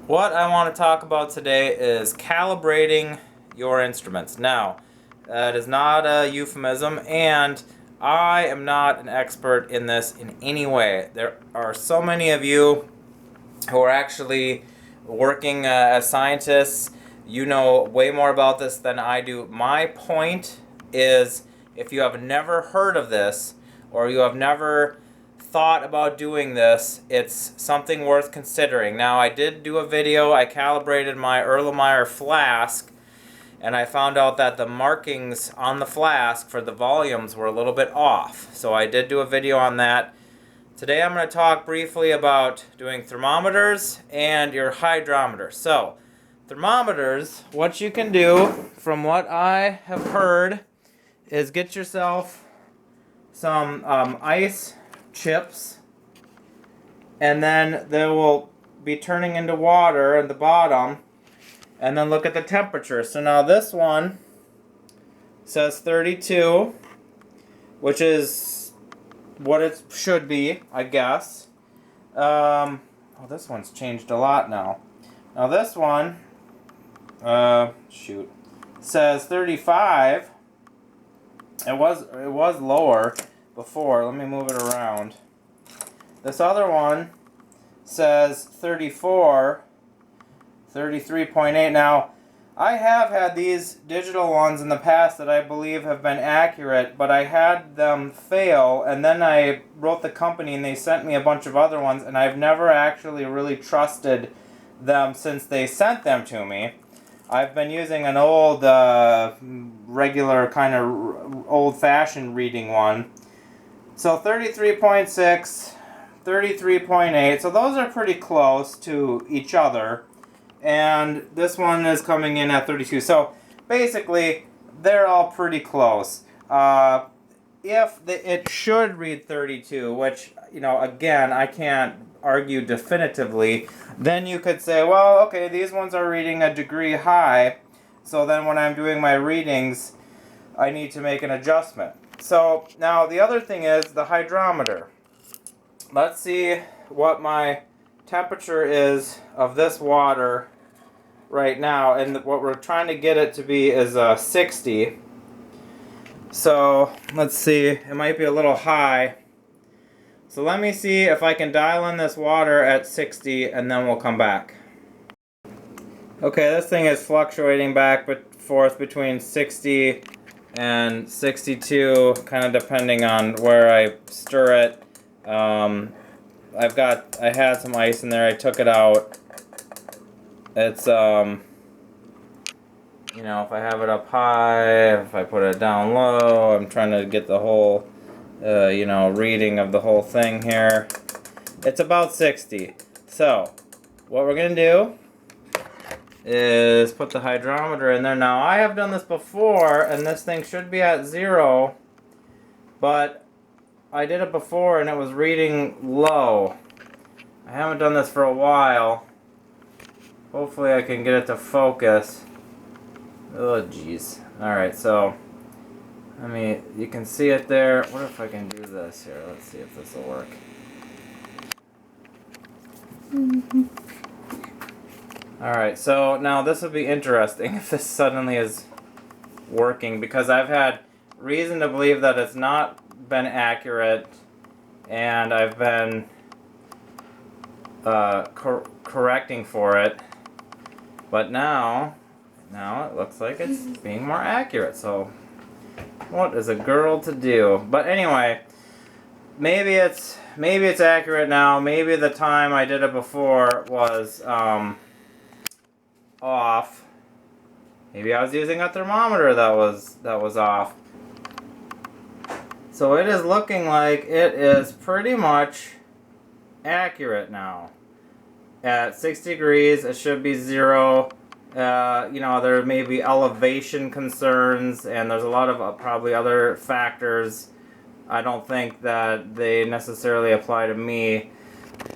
What I want to talk about today is calibrating your instruments. Now, that is not a euphemism, and I am not an expert in this in any way. There are so many of you who are actually working as scientists. You know way more about this than I do. My point is, if you have never heard of this, or you have never thought about doing this, it's something worth considering. Now, I did do a video. I calibrated my Erlenmeyer flask, and I found out that the markings on the flask for the volumes were a little bit off. So I did do a video on that. Today I'm going to talk briefly about doing thermometers and your hydrometer. So, thermometers, what you can do, from what I have heard, is get yourself some ice chips, and then they will be turning into water at the bottom, and then look at the temperature. So now this one says 32, which is what it should be, I guess. Oh, this one's changed a lot now. Now this one, says 35. It was lower before. Let me move it around. This other one says 34, 33.8. Now, I have had these digital ones in the past that I believe have been accurate, but I had them fail, and then I wrote the company and they sent me a bunch of other ones, and I've never actually really trusted them since they sent them to me. I've been using an old, regular kind of old-fashioned reading one. So 33.6, 33.8, so those are pretty close to each other. And this one is coming in at 32. So basically, they're all pretty close. It should read 32, which, again, I can't argue definitively, then you could say, well, okay, these ones are reading a degree high, so then when I'm doing my readings, I need to make an adjustment. So now the other thing is the hydrometer. Let's see what my temperature is of this water right now, and what we're trying to get it to be is 60. So let's see, it might be a little high. So let me see if I can dial in this water at 60, and then we'll come back. Okay, this thing is fluctuating back and forth between 60 and 62, kind of depending on where I stir it. I had some ice in there, I took it out. It's, if I have it up high, if I put it down low, I'm trying to get the whole, reading of the whole thing here. It's about 60. So, what we're going to do is put the hydrometer in there. Now, I have done this before, and this thing should be at 0, but I did it before, and it was reading low. I haven't done this for a while. Hopefully I can get it to focus. Oh, jeez. Alright, so, you can see it there. What if I can do this here? Let's see if this will work. Alright, so now this would be interesting if this suddenly is working, because I've had reason to believe that it's not been accurate, and I've been correcting for it. But now it looks like it's being more accurate. So, what is a girl to do? But anyway, maybe it's accurate now. Maybe the time I did it before was off. Maybe I was using a thermometer that was off. So it is looking like it is pretty much accurate now. At 6 degrees, it should be 0. There may be elevation concerns, and there's a lot of probably other factors. I don't think that they necessarily apply to me.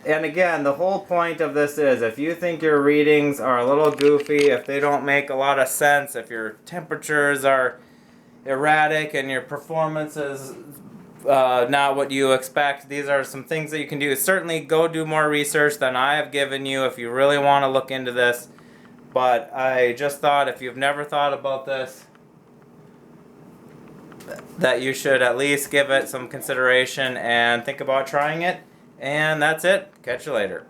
And again, the whole point of this is, if you think your readings are a little goofy, if they don't make a lot of sense, if your temperatures are erratic and your performance is not what you expect. These are some things that you can do. Certainly go do more research than I have given you if you really want to look into this. But I just thought if you've never thought about this, that you should at least give it some consideration and think about trying it. And that's it. Catch you later.